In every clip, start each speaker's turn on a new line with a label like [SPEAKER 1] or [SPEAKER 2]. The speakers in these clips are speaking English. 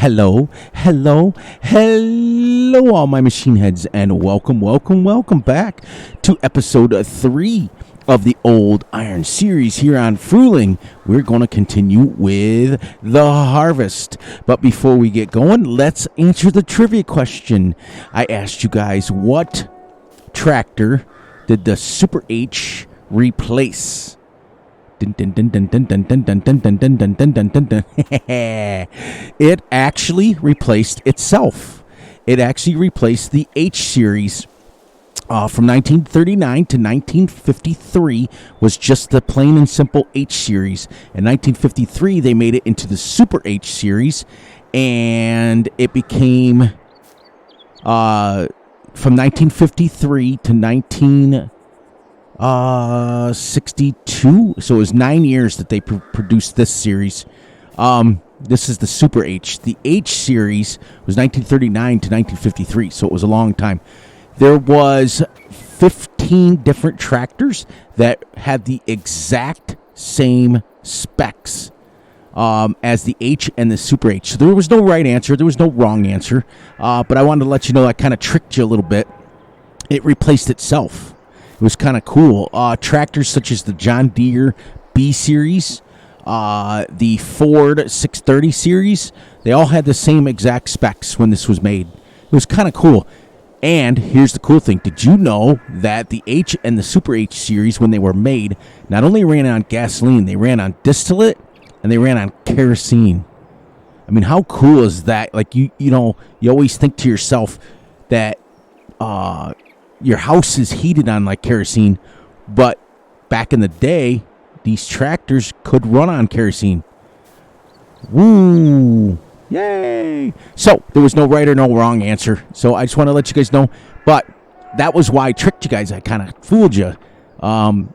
[SPEAKER 1] hello, all my machine heads, and welcome back to episode 3 of the Old Iron series here on Fruhling. We're going to continue with the harvest. But before we get going, let's answer the trivia question. I asked you guys, what tractor did the Super H replace? It actually replaced itself. It actually replaced the H series. From 1939 to 1953 was just the plain and simple H series. In 1953, they made it into the Super H series, and it became from 1953 to 1962. So it was 9 years that they produced this series. This is the Super H. The H series was 1939 to 1953, so it was a long time. There was 15 different tractors that had the exact same specs as the H and the Super H. So there was no right answer. There was no wrong answer. But I wanted to let you know I kind of tricked you a little bit. It replaced itself. It was kind of cool. Tractors such as the John Deere B series, the Ford 630 series, they all had the same exact specs when this was made. It was kind of cool. And here's the cool thing. Did you know that the H and the Super H series, when they were made, not only ran on gasoline, they ran on distillate and they ran on kerosene? I mean, how cool is that? Like, you always think to yourself that your house is heated on like kerosene, but back in the day, these tractors could run on kerosene. Woo! Yay! So, there was no right or no wrong answer. So, I just want to let you guys know. But that was why I tricked you guys. I kind of fooled you.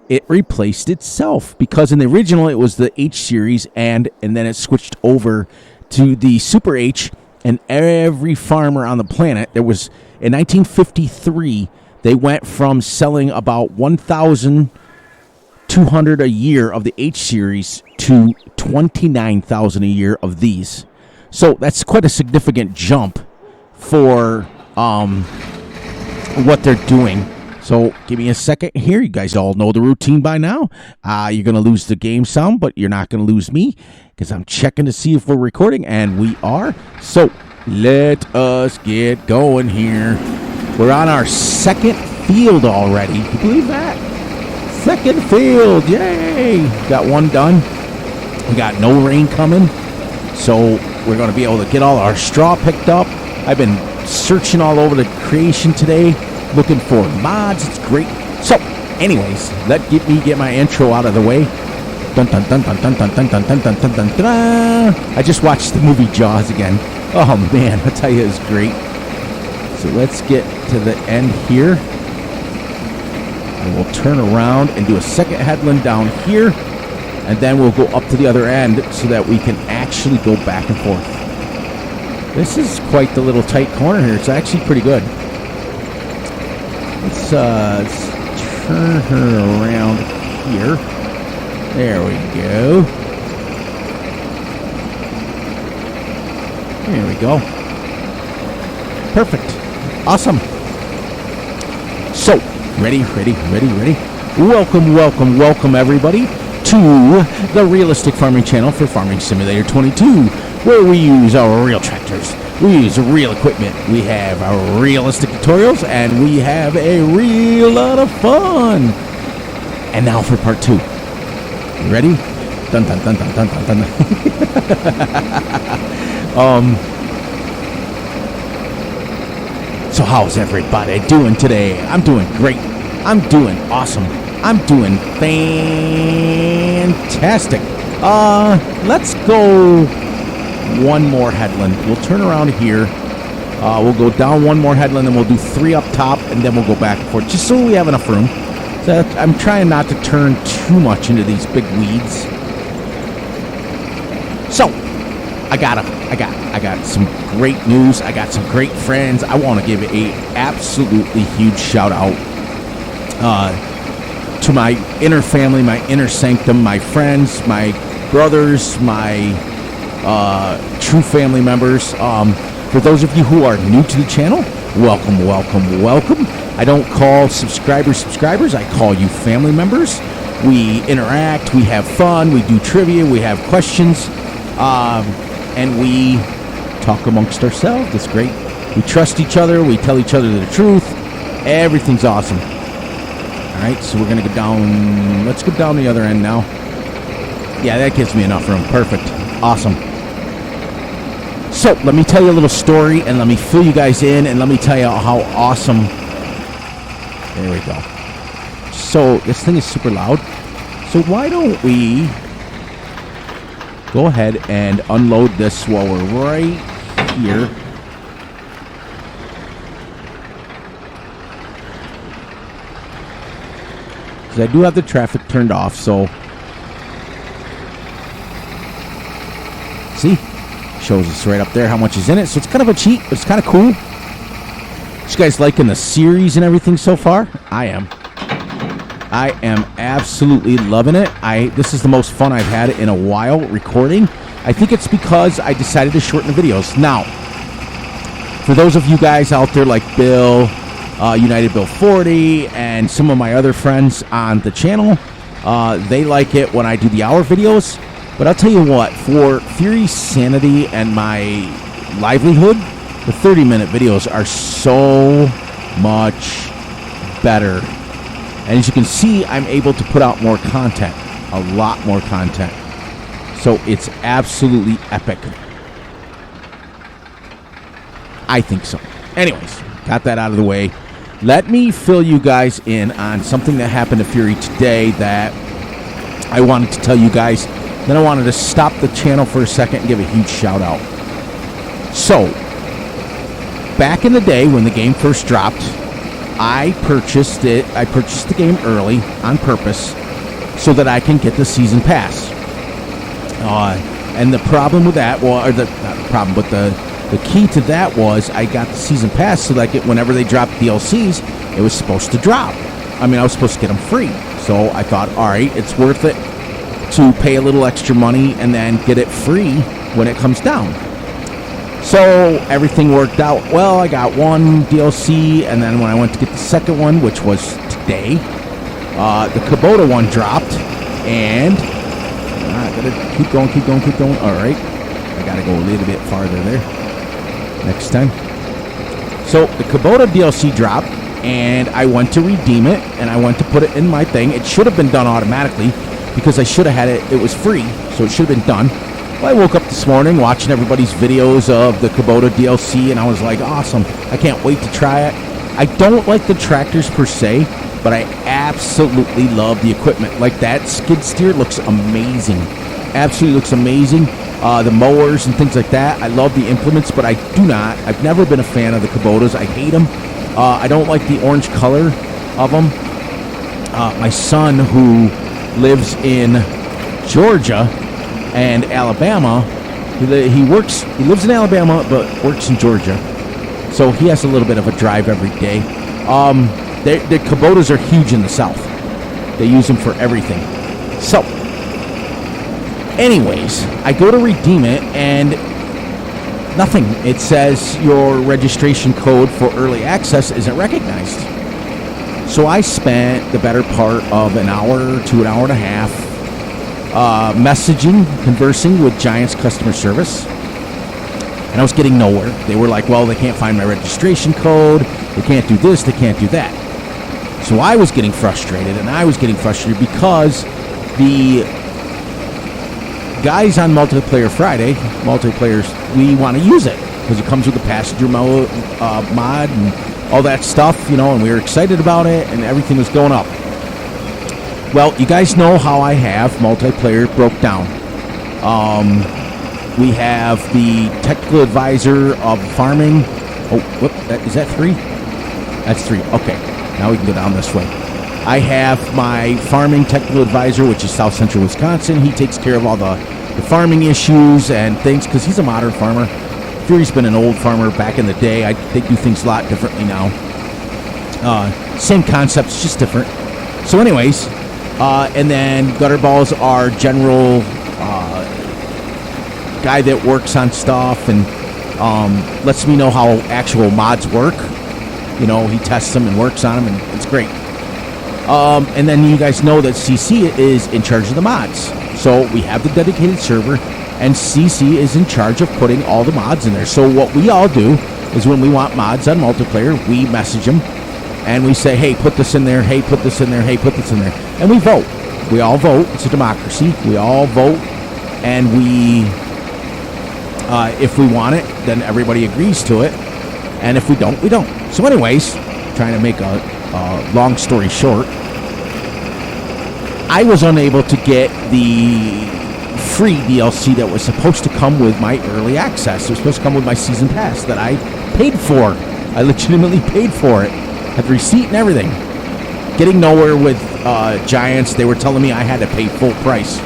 [SPEAKER 1] It replaced itself. Because in the original, it was the H series. And then it switched over to the Super H. And every farmer on the planet, there was, in 1953, they went from selling about 1,200 a year of the H series to 29,000 a year of these. So that's quite a significant jump for what they're doing. So give me a second here. You guys all know the routine by now. You're going to lose the game some, but you're not going to lose me because I'm checking to see if we're recording, and we are. So let us get going here. We're on our second field already. Can you believe that? Second field. Yay. Got one done. We got no rain coming. So we're going to be able to get all our straw picked up. I've been searching all over the creation today, looking for mods. It's great. So, anyways, let me get my intro out of the way. Dun, dun, dun, dun, dun, dun, dun, dun, dun, dun, dun, dun, dun. I just watched the movie Jaws again. Oh, man, I tell you, it's great. So let's get to the end here. And we'll turn around and do a second headland down here. And then we'll go up to the other end so that we can actually go back and forth. This is quite the little tight corner here. It's actually pretty good. Let's turn her around here. There we go. There we go. Perfect. Awesome. So, ready? Welcome, everybody, to the Realistic Farming Channel for Farming Simulator 22, where we use our real tractors, we use real equipment, we have our realistic tutorials, and we have a real lot of fun. And now for part 2. You ready? Dun dun dun dun dun dun dun. So how's everybody doing today? I'm doing great. I'm doing awesome. I'm doing fantastic. Let's go one more headland. We'll turn around here. We'll go down one more headland, and we'll do 3 up top, and then we'll go back and forth, just so we have enough room. So I'm trying not to turn too much into these big weeds. So, I got some great news. I got some great friends. I want to give a absolutely huge shout out to my inner family, my inner sanctum, my friends, my brothers, my true family members. For those of you who are new to the channel, welcome, welcome, welcome. I don't call subscribers, I call you family members. We interact, we have fun, we do trivia, we have questions, and we talk amongst ourselves. It's great. We trust each other, we tell each other the truth. Everything's awesome. All right, so we're going to go down. Let's go down the other end now. Yeah, that gives me enough room. Perfect. Awesome. So, let me tell you a little story, and let me fill you guys in, and let me tell you how awesome. There we go. So, this thing is super loud. So, why don't we go ahead and unload this while we're right here. Because I do have the traffic turned off, so... See? Shows us right up there how much is in it. So it's kind of a cheat, but it's kind of cool. You guys liking the series and everything so far? I am. I am absolutely loving it. This is the most fun I've had in a while recording. I think it's because I decided to shorten the videos. Now, for those of you guys out there like Bill, United Bill 40, and some of my other friends on the channel, they like it when I do the hour videos. But I'll tell you what, for Fury's sanity and my livelihood, the 30-minute videos are so much better. And as you can see, I'm able to put out more content, a lot more content. So it's absolutely epic. I think so. Anyways, got that out of the way. Let me fill you guys in on something that happened to Fury today that I wanted to tell you guys. Then I wanted to stop the channel for a second and give a huge shout out. So, back in the day when the game first dropped, I purchased it. I purchased the game early on purpose so that I can get the season pass. And the problem with that, not the problem, but the key to that was I got the season pass so that whenever they dropped DLCs, it was supposed to drop. I mean, I was supposed to get them free. So I thought, all right, it's worth it to pay a little extra money and then get it free when it comes down. So everything worked out well. I got one DLC, and then when I went to get the second one, which was today, the Kubota one dropped, and I gotta keep going. All right, I gotta go a little bit farther there next time. So the Kubota DLC dropped, and I went to redeem it, and I went to put it in my thing. It should have been done automatically, because I should have had it. It was free, so it should have been done. Well, I woke up this morning watching everybody's videos of the Kubota DLC, and I was like, awesome. I can't wait to try it. I don't like the tractors per se, but I absolutely love the equipment. Like that skid steer looks amazing. Absolutely looks amazing. The mowers and things like that. I love the implements, but I've never been a fan of the Kubotas. I hate them. I don't like the orange color of them. My son, who lives in Georgia and Alabama. He lives in Alabama but works in Georgia, so he has a little bit of a drive every day. The Kubotas are huge in the South. They use them for everything. So, anyways, I go to redeem it and nothing. It says your registration code for early access isn't recognized. So I spent the better part of an hour to an hour and a half conversing with Giant's customer service. And I was getting nowhere. They were like, well, they can't find my registration code. They can't do this. They can't do that. So I was getting frustrated, because the guys on Multiplayer Friday, we want to use it because it comes with the passenger mod and all that stuff, and we were excited about it, and everything was going up. Well, you guys know how I have multiplayer broke down. We have the technical advisor of farming. Oh, whoop, is that 3? That's 3. Okay, now we can go down this way. I have my farming technical advisor, which is South Central Wisconsin. He takes care of all the farming issues and things because he's a modern farmer. Fury's been an old farmer back in the day. They do things a lot differently now. Same concepts, just different. So anyways, and then gutter balls are general guy that works on stuff and lets me know how actual mods work. You know, he tests them and works on them, and it's great. And then you guys know that CC is in charge of the mods. So we have the dedicated server, and CC is in charge of putting all the mods in there. So what we all do is when we want mods on multiplayer, we message them, and we say, hey, put this in there, hey, put this in there, hey, put this in there. And we vote. We all vote. It's a democracy. We all vote, and we, if we want it, then everybody agrees to it. And if we don't, we don't. So anyways, trying to make a long story short, I was unable to get the free DLC that was supposed to come with my early access. It was supposed to come with my season pass that I paid for. I legitimately paid for it. Had the receipt and everything. Getting nowhere with Giants. They were telling me I had to pay full price.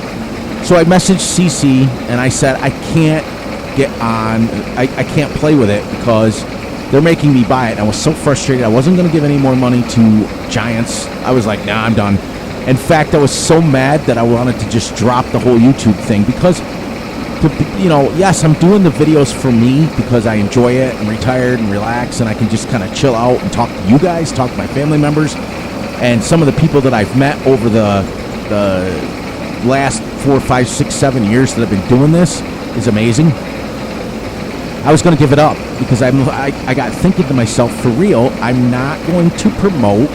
[SPEAKER 1] So I messaged CC and I said, I can't get on. I can't play with it because they're making me buy it. I was so frustrated. I wasn't going to give any more money to Giants. I was like, nah, I'm done. In fact, I was so mad that I wanted to just drop the whole YouTube thing because, you know, yes, I'm doing the videos for me because I enjoy it. I'm retired and relax, and I can just kind of chill out and talk to you guys, talk to my family members, and some of the people that I've met over the last 4, 5, 6, 7 years that I've been doing this is amazing. I was going to give it up because I got thinking to myself, for real, I'm not going to promote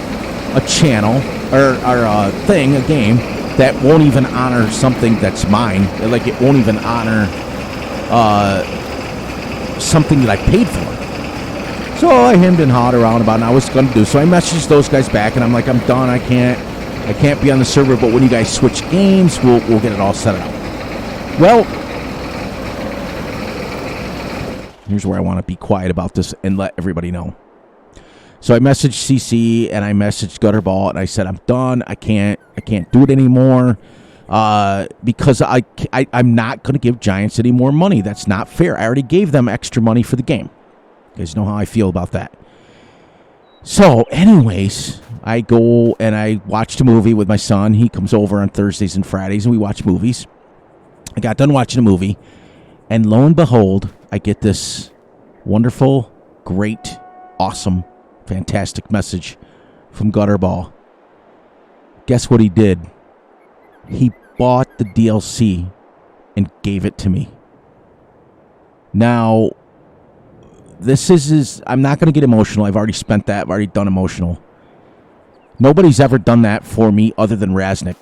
[SPEAKER 1] a channel or a thing, a game that won't even honor something that's mine. Like, it won't even honor something that I paid for. So I hemmed and hawed around about it, and I was going to do. So I messaged those guys back, and I'm like, I'm done. I can't be on the server, but when you guys switch games, we'll get it all set up. Well, here's where I want to be quiet about this and let everybody know. So I messaged CC and I messaged Gutterball and I said, I'm done. I can't do it anymore because I'm not going to give Giants any more money. That's not fair. I already gave them extra money for the game. You guys know how I feel about that. So anyways, I go and I watched a movie with my son. He comes over on Thursdays and Fridays and we watch movies. I got done watching a movie and lo and behold, I get this wonderful, great, awesome, fantastic message from Gutterball. Guess what he did? He bought the DLC and gave it to me. Now, this is I'm not going to get emotional. I've already spent that. I've already done emotional. Nobody's ever done that for me other than Raznik.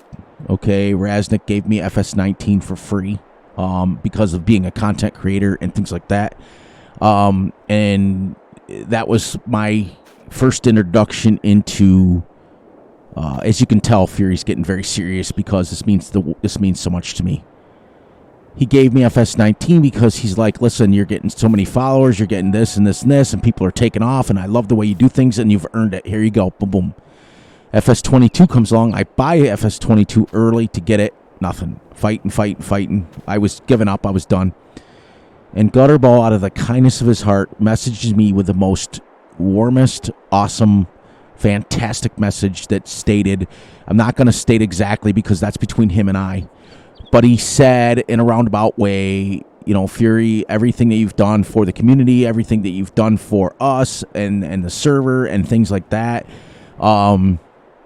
[SPEAKER 1] Okay, Raznik gave me Fs22 for free because of being a content creator and things like that. And that was my first introduction into, as you can tell, Fury's getting very serious because this means so much to me. He gave me Fs19 because he's like, listen, you're getting so many followers, you're getting this and this and this, and people are taking off, and I love the way you do things, and you've earned it. Here you go, boom, boom. Fs22 comes along. I buy Fs22 early to get it. Nothing. Fighting. I was giving up. I was done. And Gutterball, out of the kindness of his heart, messages me with the most warmest, awesome, fantastic message that stated, I'm not going to state exactly because that's between him and I, but he said in a roundabout way, you know, Fury, everything that you've done for the community, everything that you've done for us and the server and things like that,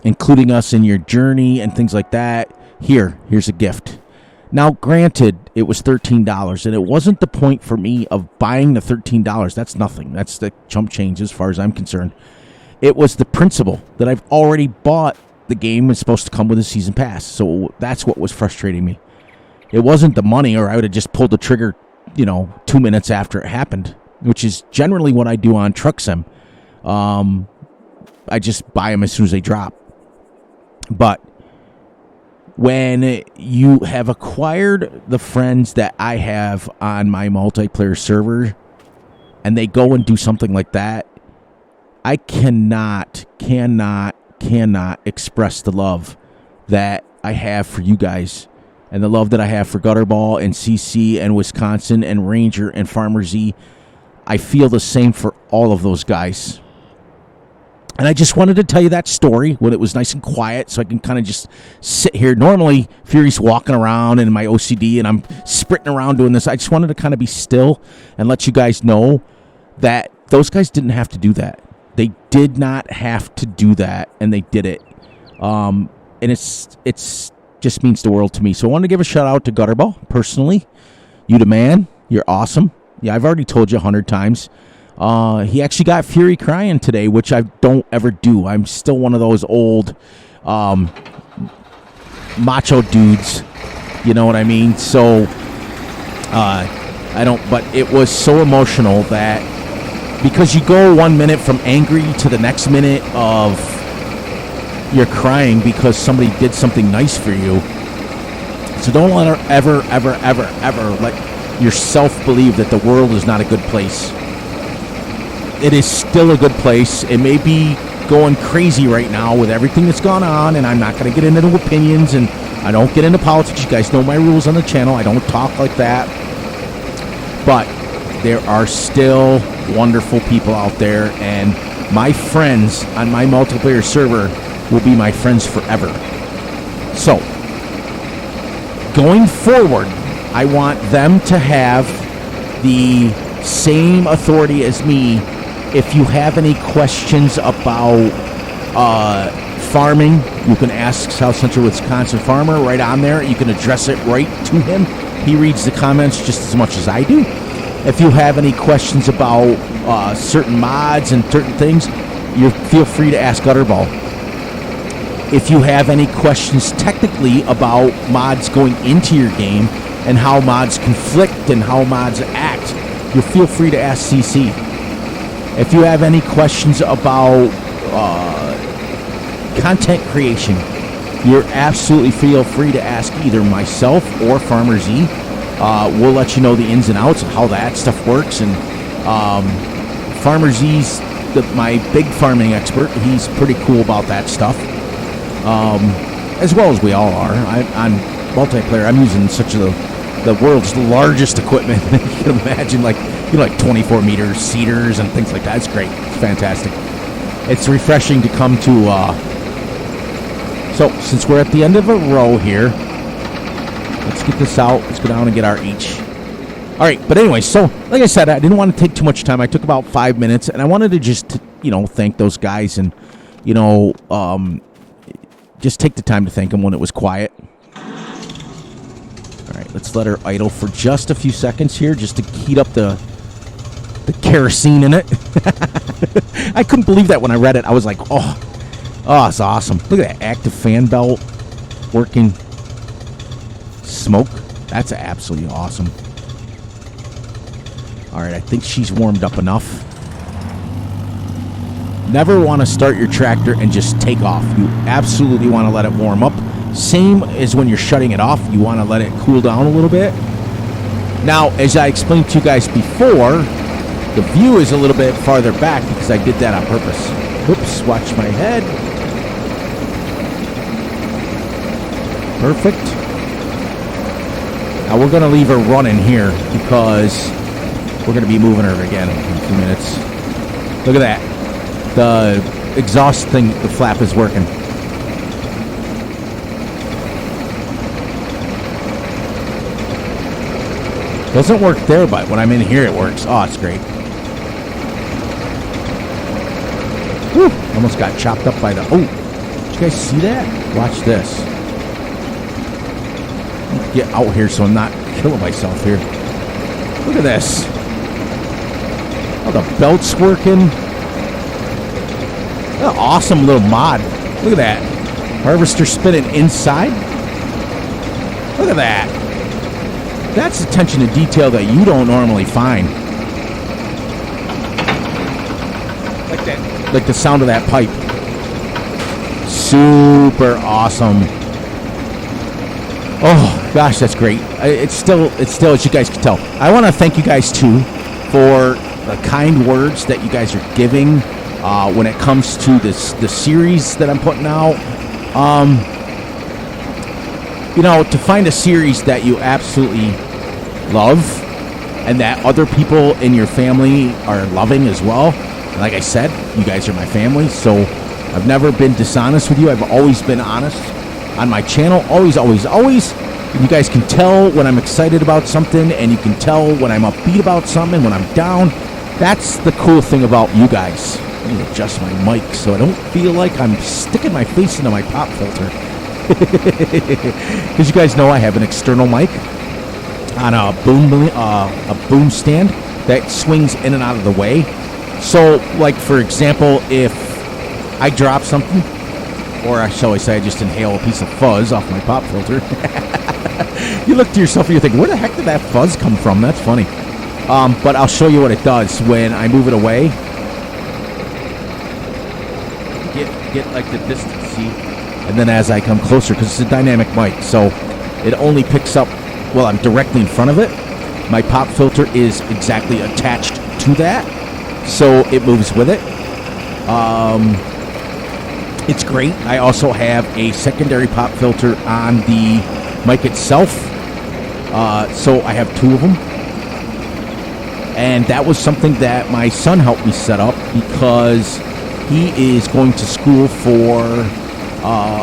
[SPEAKER 1] including us in your journey and things like that, here's a gift. Now, granted, it was $13, and it wasn't the point for me of buying the $13. That's nothing. That's the chump change as far as I'm concerned. It was the principle that I've already bought. The game was supposed to come with a season pass, so that's what was frustrating me. It wasn't the money, or I would have just pulled the trigger, 2 minutes after it happened, which is generally what I do on Truck Sim. I just buy them as soon as they drop. But when you have acquired the friends that I have on my multiplayer server and they go and do something like that, I cannot express the love that I have for you guys and the love that I have for Gutterball and CC and Wisconsin and Ranger and Farmer Z. I feel the same for all of those guys. And I just wanted to tell you that story when it was nice and quiet so I can kind of just sit here. Normally, Fury's walking around in my OCD and I'm sprinting around doing this. I just wanted to kind of be still and let you guys know that those guys didn't have to do that. They did not have to do that, and they did it. And it's just means the world to me. So I want to give a shout out to Gutterball personally. You the man. You're awesome. Yeah, I've already told you 100 times. He actually got Fury crying today, which I don't ever do. I'm still one of those old macho dudes. You know what I mean? So I don't. But it was so emotional that because you go 1 minute from angry to the next minute of you're crying because somebody did something nice for you. So don't let her ever let yourself believe that the world is not a good place. It is still a good place. It may be going crazy right now with everything that's gone on, and I'm not going to get into opinions, and I don't get into politics. You guys know my rules on the channel. I don't talk like that. But there are still wonderful people out there, and my friends on my multiplayer server will be my friends forever. So, going forward, I want them to have the same authority as me. If you have any questions about farming, you can ask South Central Wisconsin Farmer right on there. You can address it right to him. He reads the comments just as much as I do. If you have any questions about certain mods and certain things, you feel free to ask Gutterball. If you have any questions technically about mods going into your game and how mods conflict and how mods act, you feel free to ask CC. If you have any questions about content creation, you're absolutely feel free to ask either myself or Farmer Z. We'll let you know the ins and outs of how that stuff works. And Farmer Z's my big farming expert. He's pretty cool about that stuff, as well as we all are. On multiplayer, I'm using the world's largest equipment. You can imagine, like 24-meter cedars and things like that. It's great. It's fantastic. It's refreshing to come to. So, since we're at the end of a row here, let's get this out. Let's go down and get our H. All right, but anyway, so like I said, I didn't want to take too much time. I took about 5 minutes, and I wanted to just, thank those guys and, just take the time to thank them when it was quiet. All right, let's let her idle for just a few seconds here, just to heat up the kerosene in it. I couldn't believe that when I read it. I was like, oh, it's awesome. Look at that active fan belt working. Smoke. That's absolutely awesome. All right, I think she's warmed up enough. Never want to start your tractor and just take off. You absolutely want to let it warm up. Same as when you're shutting it off. You want to let it cool down a little bit. Now, as I explained to you guys before, the view is a little bit farther back because I did that on purpose. Oops, watch my head. Perfect. Now we're going to leave her running here because we're going to be moving her again in a few minutes. Look at that. The exhaust thing, the flap is working. Doesn't work there, but when I'm in here, it works. Oh, it's great. Whew, almost got chopped up by the... Oh, did you guys see that? Watch this. Get out here so I'm not killing myself here. Look at this. Oh, the belt's working. What an awesome little mod. Look at that. Harvester spinning inside. Look at that. That's attention to detail that you don't normally find. Like that. Like the sound of that pipe. Super awesome. Oh gosh, that's great. It's still, as you guys can tell. I want to thank you guys too for the kind words that you guys are giving when it comes to the series that I'm putting out. To find a series that you absolutely love and that other people in your family are loving as well, Like I said, you guys are my family, so I've never been dishonest with you. I've always been honest on my channel. Always, always, always. You guys can tell when I'm excited about something, and you can tell when I'm upbeat about something, when I'm down. That's the cool thing about you guys. Let me adjust my mic so I don't feel like I'm sticking my face into my pop filter. Because you guys know I have an external mic on a boom stand that swings in and out of the way. So, like, for example, if I drop something, or shall I say I just inhale a piece of fuzz off my pop filter, you look to yourself and you think, where the heck did that fuzz come from? That's funny. But I'll show you what it does when I move it away. Get like the distance, see? And then as I come closer, because it's a dynamic mic, so it only picks up, well, I'm directly in front of it. My pop filter is exactly attached to that, so it moves with it. It's great. I also have a secondary pop filter on the mic itself, so I have two of them. And that was something that my son helped me set up because he is going to school for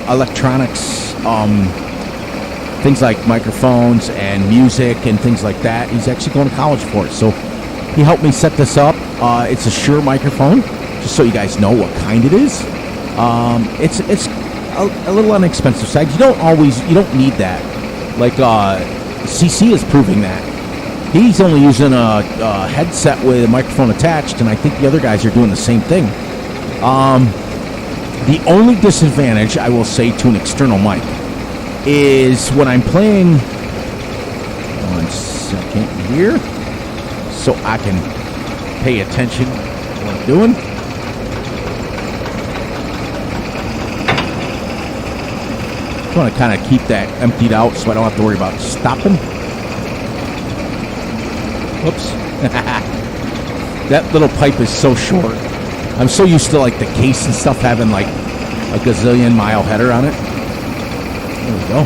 [SPEAKER 1] electronics, things like microphones and music and things like that. He's actually going to college for it. So he helped me set this up. It's a Shure microphone, just so you guys know what kind it is. It's a little on the expensive side. You don't need that. Like CC is proving that. He's only using a headset with a microphone attached, and I think the other guys are doing the same thing. The only disadvantage, I will say, to an external mic is when I'm playing, 1 second here, so I can pay attention to what I'm doing. I want to kind of keep that emptied out so I don't have to worry about stopping. Whoops. That little pipe is so short. I'm so used to like the case and stuff having like a gazillion mile header on it. There we go.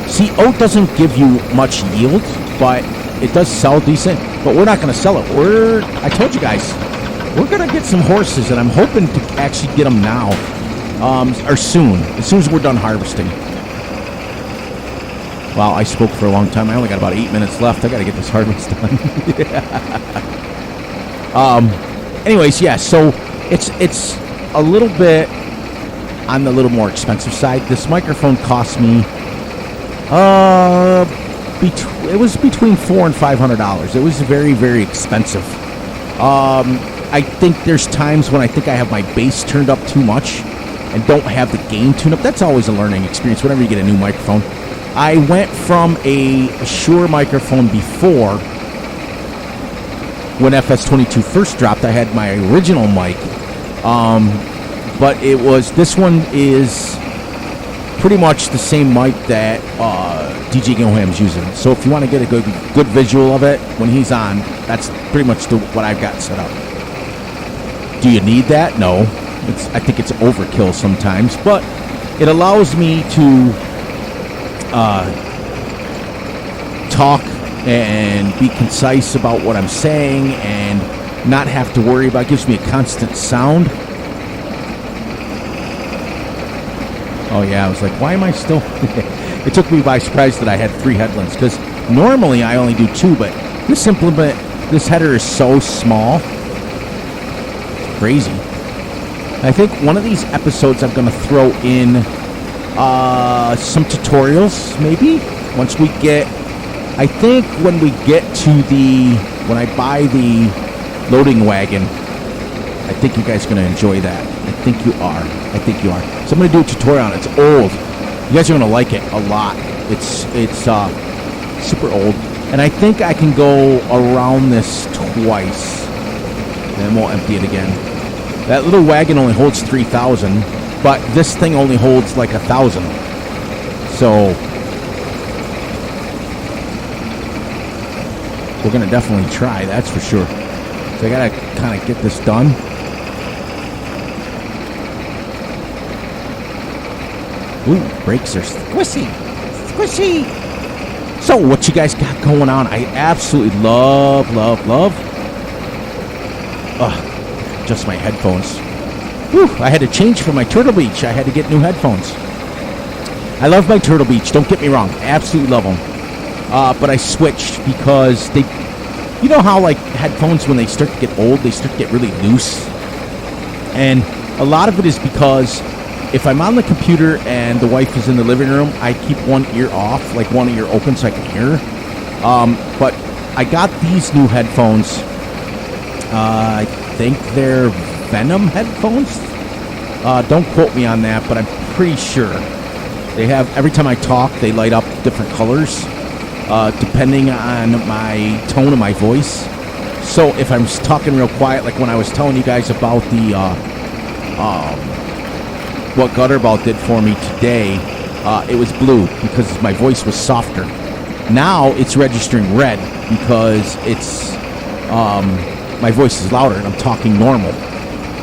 [SPEAKER 1] See, oat doesn't give you much yield, but it does sell decent. But we're not going to sell it. I told you guys, we're going to get some horses, and I'm hoping to actually get them now, or soon, as soon as we're done harvesting. Wow, I spoke for a long time. I only got about 8 minutes left. I got to get this harvest done. Anyways, yeah, so it's a little bit on the little more expensive side. This microphone cost me it was between $400 and $500. It was very, very expensive. I think there's times when I think I have my bass turned up too much and don't have the gain tuned up. That's always a learning experience whenever you get a new microphone. I went from a Shure microphone before. When Fs22 first dropped, I had my original mic, but this one is pretty much the same mic that DJ Gilham's using. So if you want to get a good visual of it when he's on, that's pretty much what I've got set up. Do you need that? No. I think it's overkill sometimes, but it allows me to talk and be concise about what I'm saying and not have to worry about it. Gives me a constant sound. Oh yeah, I was like, why am I still... It took me by surprise that I had 3 headlands, because normally I only do 2, but this header is so small. It's crazy. I think one of these episodes I'm going to throw in some tutorials, maybe, once we get... I think when we get to when I buy the loading wagon, I think you guys are going to enjoy that. I think you are. So I'm going to do a tutorial on it. It's old. You guys are going to like it a lot. It's super old. And I think I can go around this twice. Then we'll empty it again. That little wagon only holds 3,000, but this thing only holds like 1,000. So... we're going to definitely try, that's for sure. So I got to kind of get this done. Ooh, brakes are squishy. So what you guys got going on? I absolutely love. adjust my headphones. Whew, I had to change from my Turtle Beach. I had to get new headphones. I love my Turtle Beach. Don't get me wrong. Absolutely love them. But I switched because they... You know how, like, headphones, when they start to get old, they start to get really loose? And a lot of it is because if I'm on the computer and the wife is in the living room, I keep one ear off, like one ear open so I can hear her. But I got these new headphones. I think they're Venom headphones. Don't quote me on that, but I'm pretty sure. They have, every time I talk, they light up different colors, depending on my tone of my voice. So if I'm talking real quiet, like when I was telling you guys about the, what Gutterball did for me today, it was blue because my voice was softer. Now it's registering red because it's, my voice is louder and I'm talking normal.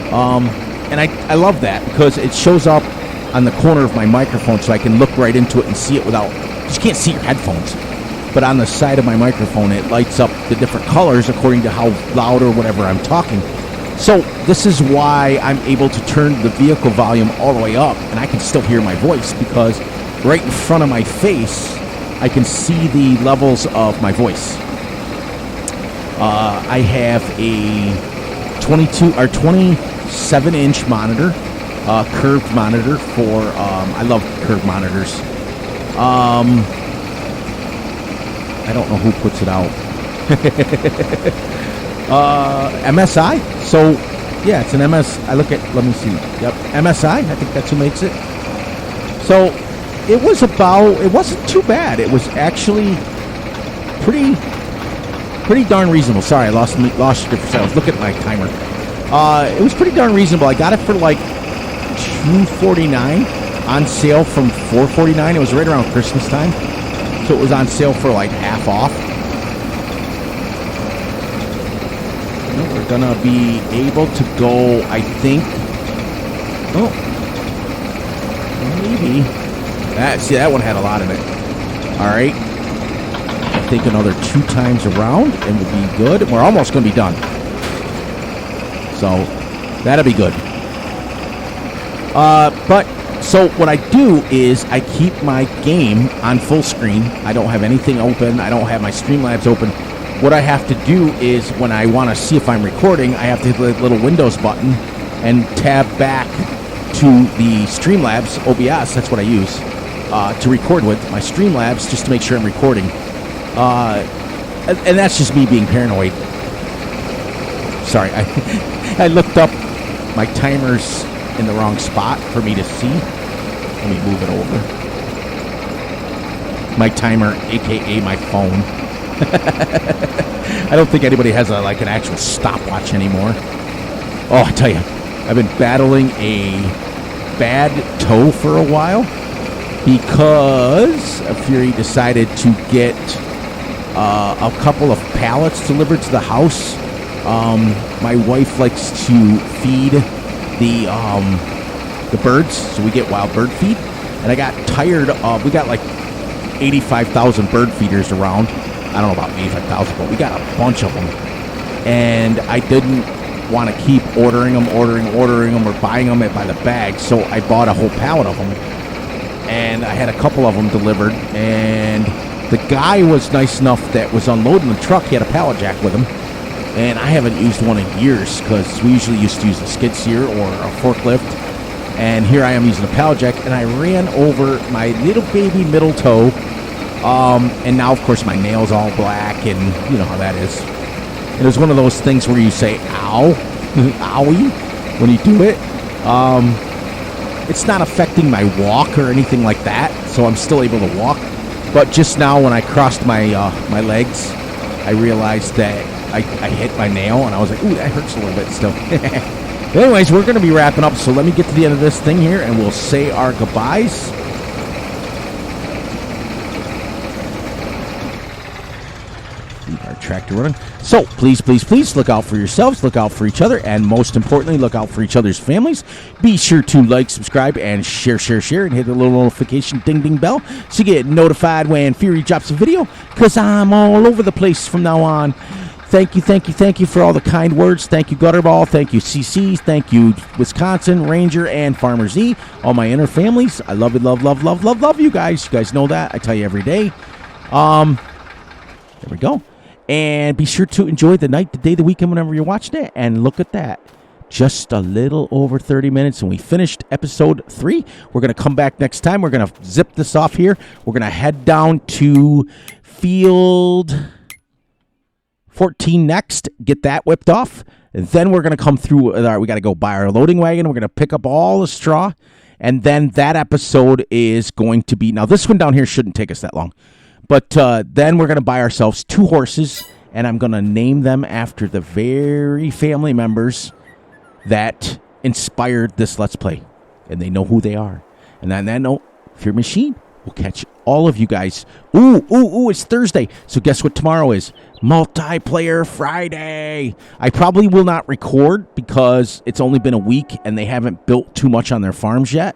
[SPEAKER 1] And I love that because it shows up on the corner of my microphone so I can look right into it and see it without, because you can't see your headphones. But on the side of my microphone, it lights up the different colors according to how loud or whatever I'm talking. So this is why I'm able to turn the vehicle volume all the way up and I can still hear my voice because right in front of my face, I can see the levels of my voice. I have a 27-inch monitor, curved monitor for, I love curved monitors. I don't know who puts it out. MSI. So, yeah, it's an MS. I look at, let me see. Yep, MSI. I think that's who makes it. So, it wasn't too bad. It was actually pretty darn reasonable. Sorry, I lost it for a second. I was looking at my timer. It was pretty darn reasonable. I got it for like $249 on sale from $449. It was right around Christmas time. So it was on sale for like half off. We're gonna be able to go, I think. Oh, maybe. See, that one had a lot in it. All right. I think another 2 times around and we'll be good. We're almost gonna be done. So that'll be good. So what I do is I keep my game on full screen. I don't have anything open. I don't have my Streamlabs open. What I have to do is when I want to see if I'm recording, I have to hit the little Windows button and tab back to the Streamlabs OBS. That's what I use to record with my Streamlabs just to make sure I'm recording. And that's just me being paranoid. Sorry, I looked up my timers in the wrong spot for me to see. Let me move it over. My timer, aka my phone. I don't think anybody has an actual stopwatch anymore. Oh, I tell you, I've been battling a bad toe for a while because Fury decided to get a couple of pallets delivered to the house. My wife likes to feed the birds, so we get wild bird feed. And I got tired of, we got like 85,000 bird feeders around. I don't know about 85,000, but we got a bunch of them. And I didn't want to keep ordering them or buying them by the bag, so I bought a whole pallet of them. And I had a couple of them delivered, and the guy was nice enough that was unloading the truck. He had a pallet jack with him. And I haven't used one in years because we usually used to use a skid steer or a forklift. And here I am using a pallet jack, and I ran over my little baby middle toe. And now, of course, my nail's all black, and you know how that is. And it was one of those things where you say, ow, owie, when you do it. It's not affecting my walk or anything like that, so I'm still able to walk. But just now when I crossed my my legs, I realized that I hit my nail, and I was like, ooh, that hurts a little bit still. Anyways, we're going to be wrapping up, so let me get to the end of this thing here, and we'll say our goodbyes. Keep our tractor running. So, please, please, please look out for yourselves, look out for each other, and most importantly, look out for each other's families. Be sure to like, subscribe, and share, and hit the little notification ding bell so you get notified when Fury drops a video, because I'm all over the place from now on. Thank you for all the kind words. Thank you, Gutterball. Thank you, CC. Thank you, Wisconsin, Ranger, and Farmer Z. All my inner families. I love you guys. You guys know that. I tell you every day. There we go. And be sure to enjoy the night, the day, the weekend, whenever you're watching it. And look at that. Just a little over 30 minutes, and we finished episode 3. We're going to come back next time. We're going to zip this off here. We're going to head down to field 14 next, get that whipped off. And then we're going to come through. We got to go buy our loading wagon. We're going to pick up all the straw. And then that episode is going to be, now this one down here shouldn't take us that long. But then we're going to buy ourselves 2 horses, and I'm going to name them after the very family members that inspired this Let's Play. And they know who they are. And on that note, Fear Machine will catch all of you guys. Ooh, it's Thursday. So guess what tomorrow is? Multiplayer Friday. I probably will not record because it's only been a week and they haven't built too much on their farms yet.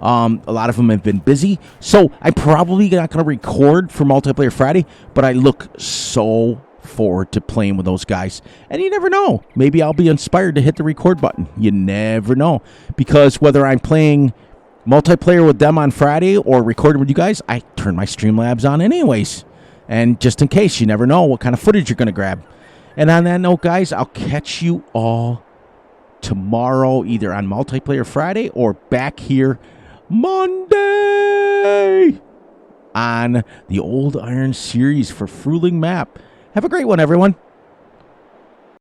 [SPEAKER 1] A lot of them have been busy. So I'm probably not going to record for Multiplayer Friday, but I look so forward to playing with those guys. And you never know. Maybe I'll be inspired to hit the record button. You never know. Because whether I'm playing multiplayer with them on Friday or recording with you guys, I turn my Streamlabs on anyways. And just in case, you never know what kind of footage you're going to grab. And on that note, guys, I'll catch you all tomorrow, either on Multiplayer Friday or back here Monday on the Old Iron series for Fruhling map. Have a great one, everyone.